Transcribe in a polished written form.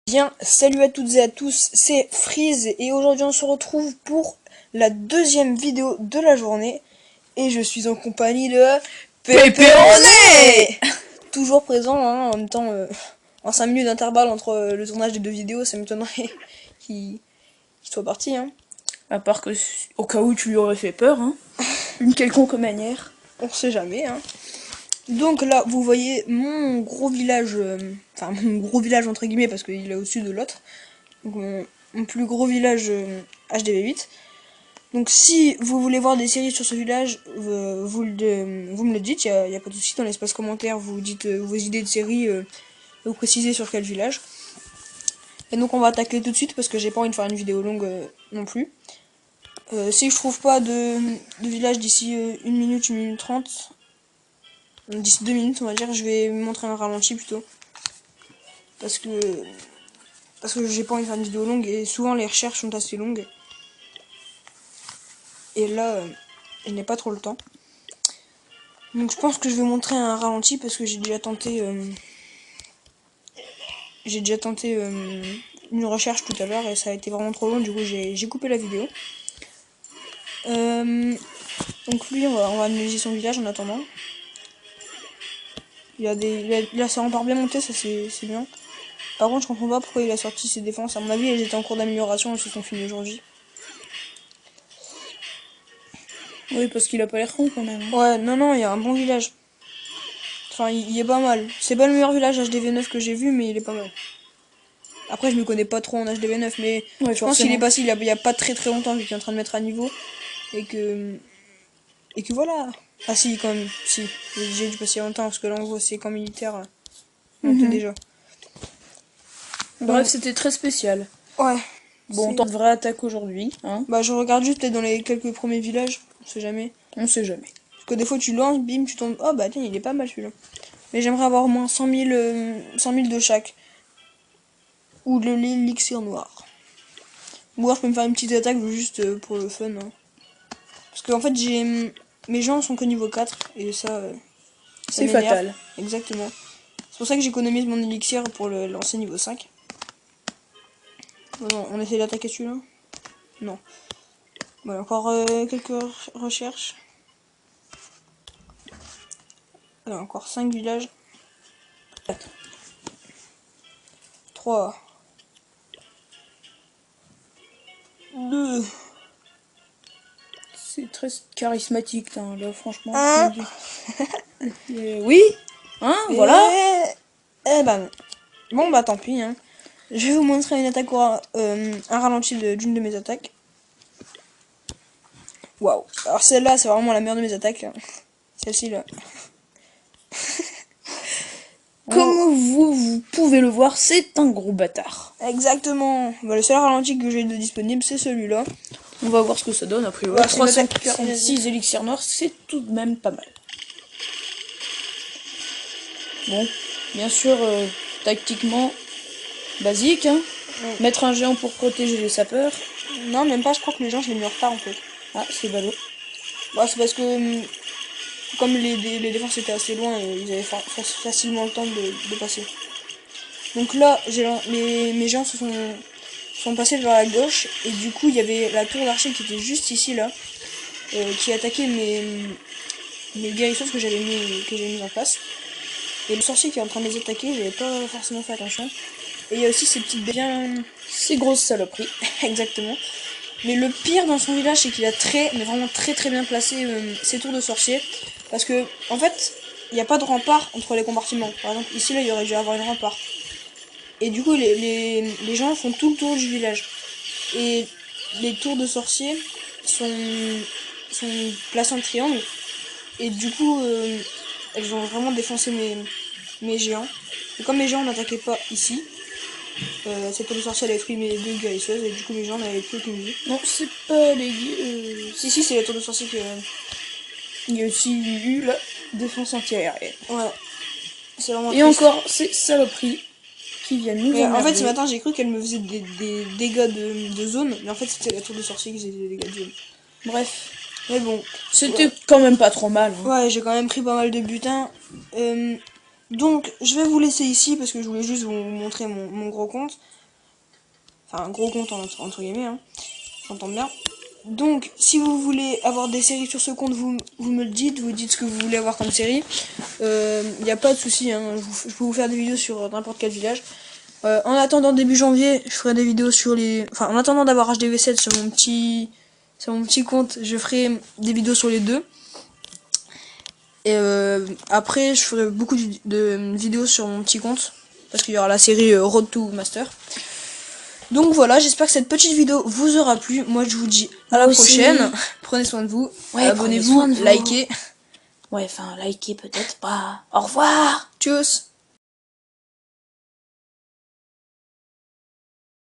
Bien, salut à toutes et à tous, c'est Freeze et aujourd'hui on se retrouve pour la deuxième vidéo de la journée et je suis en compagnie de Pépéroné toujours présent, hein, en même temps, en 5 minutes d'intervalle entre le tournage des deux vidéos, ça m'étonnerait qu'il soit parti. Hein. À part que, au cas où tu lui aurais fait peur, hein, d'une quelconque manière. On sait jamais. Hein. Donc là, vous voyez mon gros village, enfin mon gros village entre guillemets parce qu'il est au-dessus de l'autre. Donc mon plus gros village HDV8. Donc si vous voulez voir des séries sur ce village, vous me le dites, il n'y a pas de souci, dans l'espace commentaire, vous dites vos idées de séries, et vous précisez sur quel village. Et donc on va attaquer tout de suite parce que j'ai pas envie de faire une vidéo longue non plus. Si je trouve pas de village d'ici 1 minute, 1 minute 30, d'ici 2 minutes on va dire, je vais montrer un ralenti plutôt. Parce que j'ai pas envie de faire une vidéo longue et souvent les recherches sont assez longues. Et là, je n'ai pas trop le temps. Donc je pense que je vais montrer un ralenti parce que j'ai déjà tenté une recherche tout à l'heure et ça a été vraiment trop long, du coup j'ai coupé la vidéo. Donc lui, on va analyser son village en attendant. Là ça a encore bien monté, ça c'est bien. Par contre je comprends pas pourquoi il a sorti ses défenses, à mon avis elles étaient en cours d'amélioration, elles se sont finies aujourd'hui. Oui, parce qu'il a pas l'air con quand même. Ouais, non, il y a un bon village. Enfin, il est pas mal. C'est pas le meilleur village HDV9 que j'ai vu, mais il est pas mal. Après, je me connais pas trop en HDV9, mais Ouais, je pense qu'il est passé il y a pas très longtemps, vu qu'il est en train de mettre à niveau. Et que voilà. Ah si, quand même, si. J'ai dû passer il y a longtemps, parce que là, on voit ses camps militaires monter déjà. Bref, c'était très spécial. Ouais. Bon, on tente vraie attaque aujourd'hui, hein. Bah, je regarde juste peut-être dans les quelques premiers villages, on sait jamais. On sait jamais. Parce que des fois, tu lances, bim, tu tombes. Oh bah tiens, il est pas mal celui-là. Mais j'aimerais avoir au moins 100 000 de chaque. Ou de l'élixir noir. Ou alors je peux me faire une petite attaque juste pour le fun. Hein. Parce qu'en fait, mes gens sont que niveau 4 et ça c'est fatal. Exactement. C'est pour ça que j'économise mon élixir pour le lancer niveau 5. Bon, on essaie d'attaquer celui-là. Non. Voilà, encore quelques recherches. Alors, encore 5 villages. 3. 2. C'est très charismatique, hein, là, franchement. 1. Oui, hein, voilà. Eh ben, bon bah tant pis. Hein. Je vais vous montrer une attaque un ralenti d'une de mes attaques. Waouh. Alors celle-là, c'est vraiment la meilleure de mes attaques. Celle-ci là. Comme vous pouvez le voir, c'est un gros bâtard. Exactement. Bah, le seul ralenti que j'ai de disponible, c'est celui-là. On va voir ce que ça donne après. Ouais, 346 élixirs noirs, c'est tout de même pas mal. Bon, bien sûr, tactiquement, basique, hein. Mettre un géant pour protéger les sapeurs. Non, même pas, je crois que les gens, je l'ai mis en retard en fait. Ah, c'est ballot. Bah, c'est parce que, comme les défenses étaient assez loin, ils avaient facilement le temps de passer. Donc là, mes gens sont passés vers la gauche, et du coup, il y avait la tour d'archer qui était juste ici, là, qui attaquait mes guérisseuses que j'avais mis en place. Et le sorcier qui est en train de les attaquer, j'avais pas forcément fait attention. Et il y a aussi ces petites ces grosses saloperies. Exactement. Mais le pire dans son village, c'est qu'il a mais vraiment très bien placé ses tours de sorcier. Parce que, en fait, il n'y a pas de rempart entre les compartiments. Par exemple, ici, là, il y aurait dû avoir une rempart. Et du coup, les gens font tout le tour du village. Et les tours de sorcier sont placées en triangle. Et du coup, elles ont vraiment défoncé mes géants. Et comme mes géants n'attaquaient pas ici, cette tour de sorcier elle a détruit mes 2 guérisseuses et du coup mes gens n'avaient plus aucune vie. Non, c'est pas les Si, c'est la tour de sorcier qui il y a aussi eu la défense anti-aérienne. Ouais. C'est vraiment et triste. Encore ces saloperies qui viennent nous emmerder. En fait, ce matin, j'ai cru qu'elle me faisait des dégâts de zone, mais en fait, c'était la tour de sorcier qui faisait des dégâts de zone. Bref. Mais bon. C'était quand même pas trop mal. Hein. Ouais, j'ai quand même pris pas mal de butin. Donc, je vais vous laisser ici parce que je voulais juste vous montrer mon gros compte. Enfin, un gros compte entre guillemets, hein. J'entends bien. Donc, si vous voulez avoir des séries sur ce compte, vous me le dites, vous dites ce que vous voulez avoir comme série. Y a pas de souci, hein. Je peux vous faire des vidéos sur n'importe quel village. En attendant début janvier, je ferai des vidéos sur les... Enfin, en attendant d'avoir HDV7 sur mon petit compte, je ferai des vidéos sur les deux. Et après, je ferai beaucoup de vidéos sur mon petit compte. Parce qu'il y aura la série Road to Master. Donc voilà, j'espère que cette petite vidéo vous aura plu. Moi, je vous dis à la prochaine. Prenez soin de vous. Ouais, abonnez-vous, likez. Ouais, enfin, likez peut-être pas. Au revoir. Tchuss.